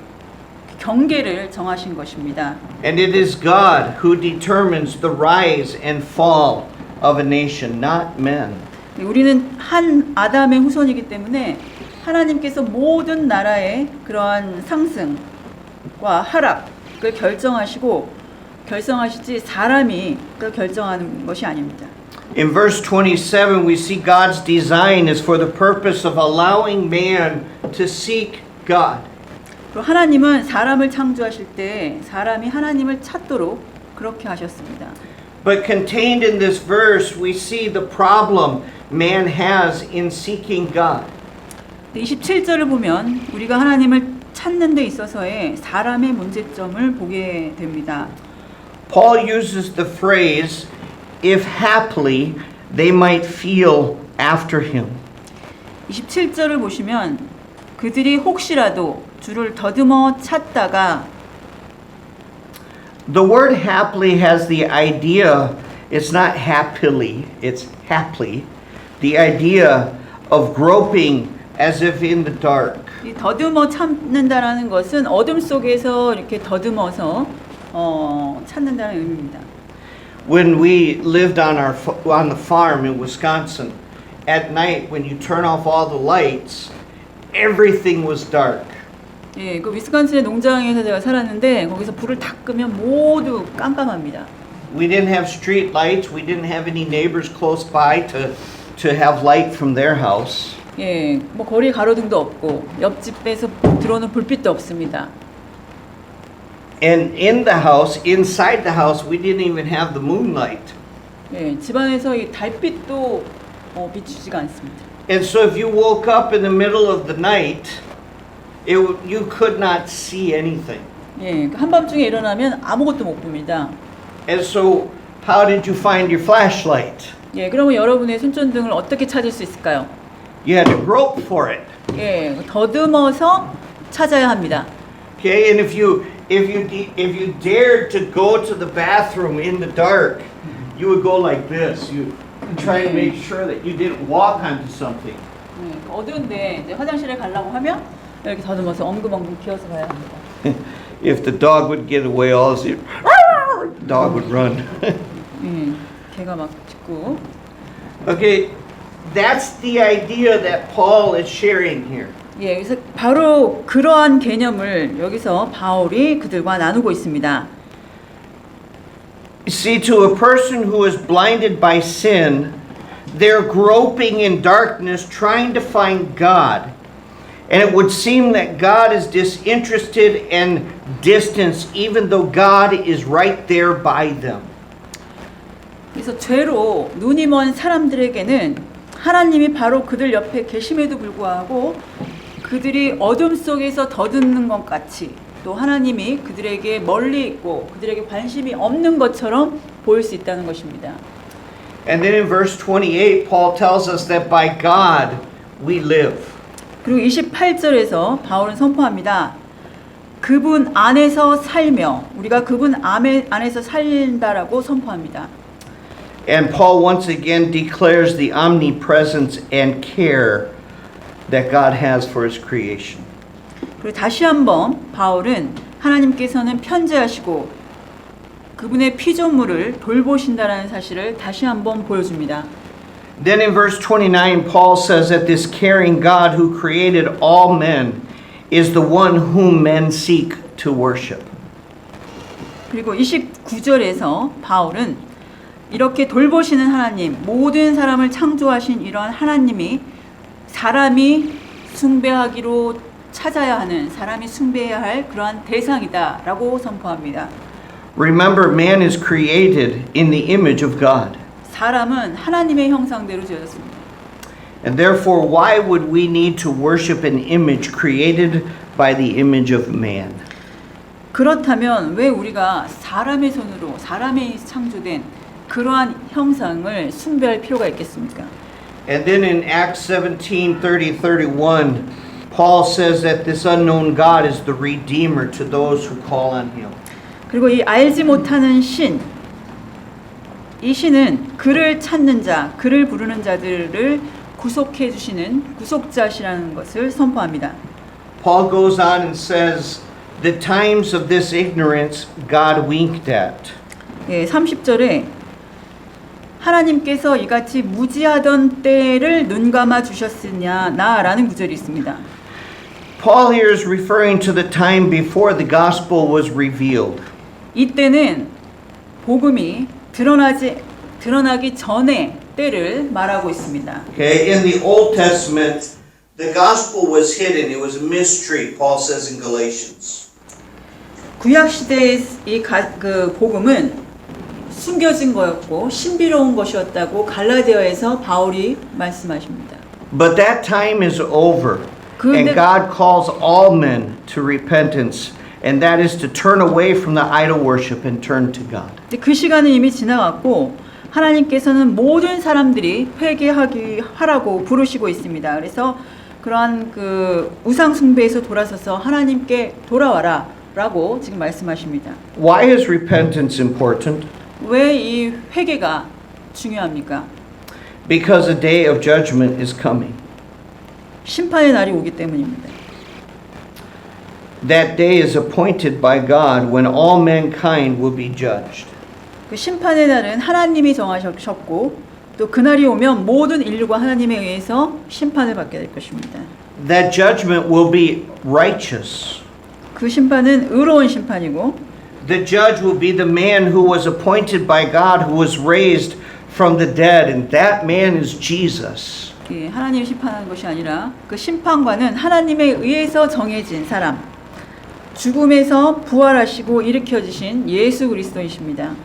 경계를 정하신 것입니다. And it is God who determines the rise and fall of a nation, not men. 우리는 한 아담의 후손이기 때문에 하나님께서 모든 나라의 그러한 상승과 하락을 결정하시지 사람이 그 결정하는 것이 아닙니다. In verse 27, we see God's design is for the purpose of allowing man to seek God. 그리고 하나님은 사람을 창조하실 때 사람이 하나님을 찾도록 그렇게 하셨습니다. But contained in this verse, we see the problem man has in seeking God. 27절을 보면 우리가 하나님을 찾는 데 있어서의 사람의 문제점을 보게 됩니다. Paul uses the phrase, if haply they might feel after him. 27절을 보시면 그들이 혹시라도 주를 더듬어 찾다가 The word happily has the idea, it's not happily, it's haply, the idea of groping as if in the dark. 이 더듬어 찾는다라는 것은 어둠 속에서 이렇게 더듬어서 찾는다는 의미입니다. When we lived on the farm in Wisconsin, at night when you turn off all the lights, everything was dark. 예, 그 위스콘신의 농장에서 제가 살았는데 거기서 불을 다 끄면 모두 깜깜합니다. We didn't have street lights. We didn't have any neighbors close by to have light from their house. 예, 뭐 거리 가로등도 없고 옆집에서 들어오는 불빛도 없습니다. And in the house, inside the house, we didn't even have the moonlight. 예, 집안에서 이 달빛도 비추지가 않습니다. And so if you woke up in the middle of the night, you could not see anything. 예, 한밤중에 일어나면 아무것도 못 봅니다. And so how did you find your flashlight? 예, 그러면 여러분의 손전등을 어떻게 찾을 수 있을까요? You had to grope for it. 예, 더듬어서 찾아야 합니다. Okay, and if you dared to go to the bathroom in the dark, you would go like this. You try to make sure that you didn't walk onto something. 예, 어두운데 이제 화장실에 가려고 하면 이렇게 더듬어서 엉금엉금 기어서 가야 합니다. If the dog would get away, all the dog would run. 예, 개가 막 짖고. Okay, that's the idea that Paul is sharing here. 예, 그래서 바로 그러한 개념을 여기서 바울이 그들과 나누고 있습니다. You see, to a person who is blinded by sin, they're groping in darkness trying to find God. And it would seem that God is disinterested and distant, even though God is right there by them. 그래서 죄로 눈이 먼 사람들에게는 하나님이 바로 그들 옆에 계심에도 불구하고 그들이 어둠 속에서 더듬는 것 같이 또 하나님이 그들에게 멀리 있고 그들에게 관심이 없는 것처럼 보일 수 있다는 것입니다. And then in verse 28, Paul tells us that by God we live. 그리고 28절에서 바울은 선포합니다. 그분 안에서 살며 우리가 그분 안에서 살린다라고 선포합니다. And Paul once again declares the omnipresence and care that God has for his creation. 그리고 다시 한번 바울은 하나님께서는 편재하시고 그분의 피조물을 돌보신다라는 사실을 다시 한번 보여줍니다. Then in verse 29, Paul says that this caring God who created all men is the one whom men seek to worship. 그리고 29절에서 바울은 이렇게 돌보시는 하나님, 모든 사람을 창조하신 이러한 하나님이 사람이 숭배하기로 찾아야 하는, 사람이 숭배해야 할 그러한 대상이다라고 선포합니다. Remember, man is created in the image of God. 사람은 하나님의 형상대로 지어졌습니다. And therefore, why would we need to worship an image created by the image of man? 그렇다면 왜 우리가 사람의 손으로 사람이 창조된 그러한 형상을 숭배할 필요가 있겠습니까? And then in Acts 17:30-31, Paul says that this unknown God is the Redeemer to those who call on Him. 그리고 이 알지 못하는 신, 이 신은 그를 찾는 자, 그를 부르는 자들을 구속해 주시는 구속자시라는 것을 선포합니다. Paul goes on and says, the times of this ignorance God winked at. 예, 30절에 하나님께서 이같이 무지하던 때를 눈감아 주셨으냐 나라는 구절이 있습니다. Paul here is referring to the time before the gospel was revealed. 이때는 복음이 드러나기 전에 때를 말하고 있습니다. Okay, in the Old Testament, the gospel was hidden. It was a mystery, Paul says in Galatians. 구약 시대의 그 복음은 숨겨진 거였고 신비로운 것이었다고 갈라디아에서 바울이 말씀하십니다. But that time is over, and God calls all men to repentance, and that is to turn away from the idol worship and turn to God. 그 시간은 이미 지나갔고 하나님께서는 모든 사람들이 회개하라고 부르시고 있습니다. 그래서 그러한 그 우상 숭배에서 돌아서서 하나님께 돌아와라라고 라고 지금 말씀하십니다. Why is repentance important? 왜 이 회개가 중요합니까? Because a day of judgment is coming. 심판의 날이 오기 때문입니다. That day is appointed by God when all mankind will be judged. 그 심판의 날은 하나님이 정하셨고 또 그날이 오면 모든 인류가 하나님에 의해서 심판을 받게 될 것입니다. That judgment will be righteous. 그 심판은 의로운 심판이고 The judge will be the man who was appointed by God, who was raised from the dead, and that man is Jesus. 하나님이 심판하는 것이 아니라 그 심판관은 하나님에 의해서 정해진 사람, 죽음에서 부활하시고 일으켜지신 예수 그리스도이십니다.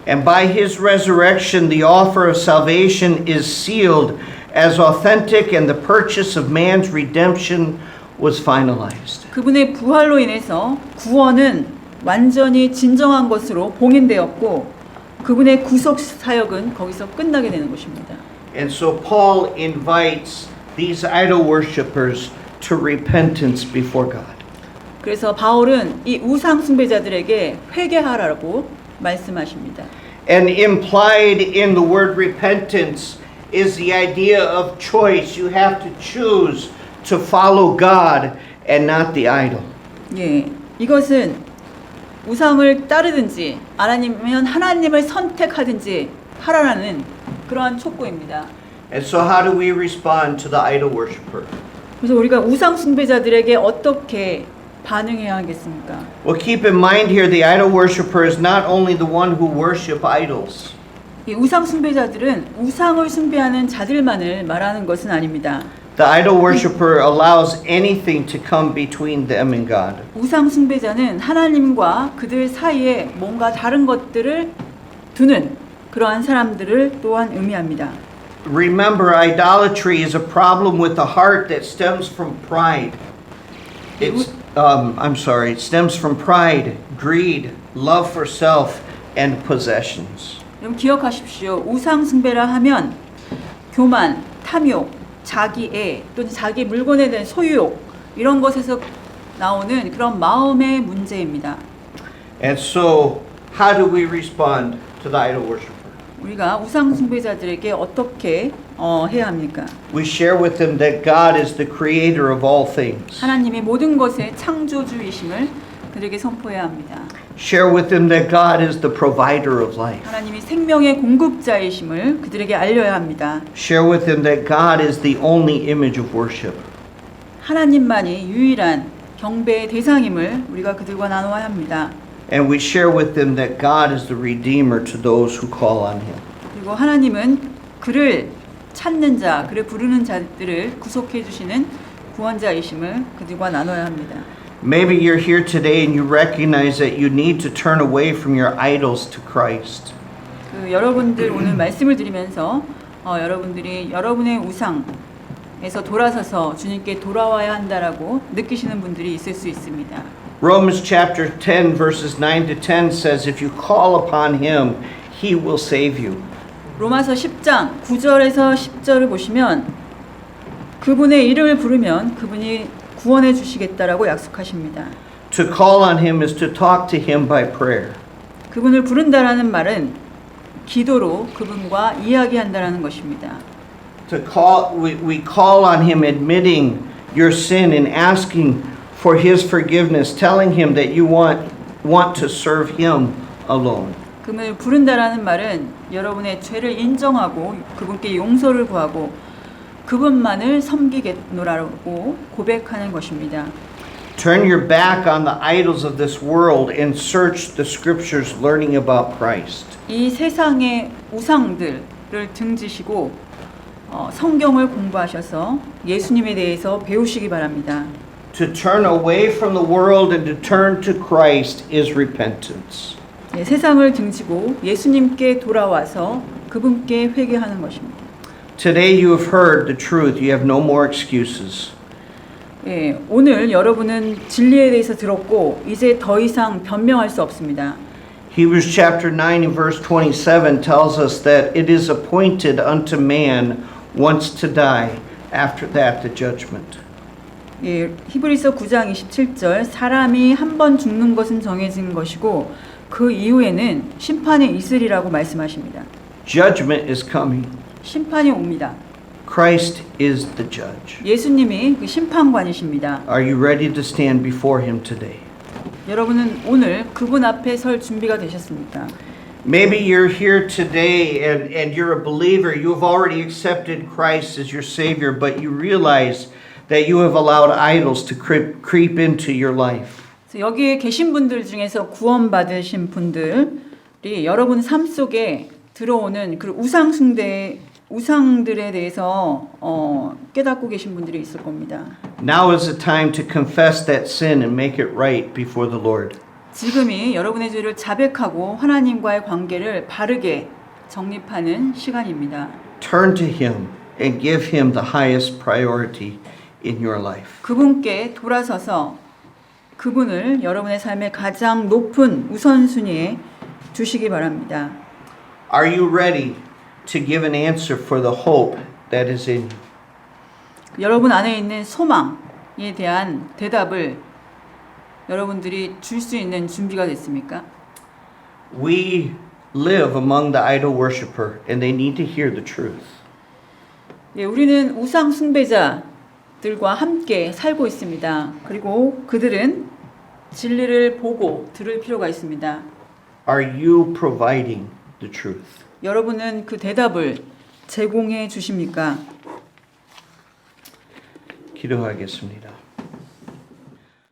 And by his resurrection, the offer of salvation is sealed as authentic, and the purchase of man's redemption was finalized. 그분의 부활로 인해서 구원은 완전히 진정한 것으로 봉인되었고 그분의 구속 사역은 거기서 끝나게 되는 것입니다. And so Paul invites these idol worshippers to repentance before God. 그래서 바울은 이 우상 숭배자들에게 회개하라고 말씀하십니다. And implied in the word repentance is the idea of choice. You have to choose to follow God and not the idol. 예, 이것은 우상을 따르든지 아니면 하나님을 선택하든지 하라라는 그러한 촉구입니다. And so how do we respond to the idol worshiper? 그래서 우리가 우상 숭배자들에게 어떻게 반응해야 하겠습니까? Well, keep in mind here the idol worshiper is not only the one who worship idols. 이 우상 숭배자들은 우상을 숭배하는 자들만을 말하는 것은 아닙니다. The idol worshiper allows anything to come between them and God. 우상 숭배자는 하나님과 그들 사이에 뭔가 다른 것들을 두는 그러한 사람들을 또한 의미합니다. Remember, idolatry is a problem with the heart that stems from pride. It stems from pride, greed, love for self, and possessions. 여러분 기억하십시오. 우상 숭배라 하면 교만, 탐욕, 자기애 또는 자기 물건에 대한 소유욕 이런 것에서 나오는 그런 마음의 문제입니다. And so, how do we respond to the idol worshiper? 우리가 우상 숭배자들에게 어떻게 해야 합니까? We share with them that God is the creator of all things. 하나님이 모든 것의 창조주이심을 그들에게 선포해야 합니다. Share with them that God is the provider of life. 하나님이 생명의 공급자이심을 그들에게 알려야 합니다. Share with them that God is the only image of worship. 하나님만이 유일한 경배의 대상임을 우리가 그들과 나눠야 합니다. And we share with them that God is the redeemer to those who call on him. 그리고 하나님은 그를 찾는 자, 그를 부르는 자들을 구속해 주시는 구원자이심을 그들과 나눠야 합니다. Maybe you're here today and you recognize that you need to turn away from your idols to Christ. 여러분들 오늘 말씀을 드리면서 여러분들이 여러분의 우상에서 돌아서서 주님께 돌아와야 한다라고 느끼시는 분들이 있을 수 있습니다. Romans chapter 10 verses 9 to 10 says if you call upon him, he will save you. 로마서 10장 9절에서 10절을 보시면 그분의 이름을 부르면 그분이 구원해 주시겠다라고 약속하십니다. To call on him is to talk to him by prayer. 그분을 부른다라는 말은 기도로 그분과 이야기한다라는 것입니다. We call on him admitting your sin and asking for his forgiveness, telling him that you want to serve him alone. 그분을 부른다라는 말은 여러분의 죄를 인정하고 그분께 용서를 구하고 그분만을 섬기겠노라고 고백하는 것입니다. Turn your back on the idols of this world and search the scriptures learning about Christ. 이 세상의 우상들을 등지시고 성경을 공부하셔서 예수님에 대해서 배우시기 바랍니다. To turn away from the world and to turn to Christ is repentance. 예, 세상을 등지고 예수님께 돌아와서 그분께 회개하는 것입니다. Today you have heard the truth. You have no more excuses. 예, 오늘 여러분은 진리에 대해서 들었고 이제 더 이상 변명할 수 없습니다. Hebrews chapter 9 and verse 27 tells us that it is appointed unto man once to die, after that the judgment. 예, 히브리서 9장 27절 사람이 한 번 죽는 것은 정해진 것이고 그 이후에는 심판이 있으리라고 말씀하십니다. Judgment is coming. 심판이 옵니다. Christ is the judge. 예수님이 그 심판관이십니다. Are you ready to stand before him today? 여러분은 오늘 그분 앞에 설 준비가 되셨습니까? Maybe you're here today and you're a believer. You've already accepted Christ as your Savior, but you realize that you have allowed idols to creep into your life. 여기에 계신 분들 중에서 구원받으신 분들이 여러분 삶 속에 들어오는 그 우상들에 대해서 깨닫고 계신 분들이 있을 겁니다. Now is the time to confess that sin and make it right before the Lord. 지금이 여러분의 죄를 자백하고 하나님과의 관계를 바르게 정립하는 시간입니다. Turn to him and give him the highest priority in your life. 그분께 돌아서서 그분을 여러분의 삶의 가장 높은 우선순위에 두시기 바랍니다. Are you ready to give an answer for the hope that is in you? 여러분 안에 있는 소망에 대한 대답을 여러분들이 줄 수 있는 준비가 됐습니까? We live among the idol worshiper and they need to hear the truth. 예, 우리는 우상 숭배자들과 함께 살고 있습니다. 그리고 그들은 진리를 보고 들을 필요가 있습니다. Are you providing the truth? 여러분은 그 대답을 제공해 주십니까? 기도하겠습니다.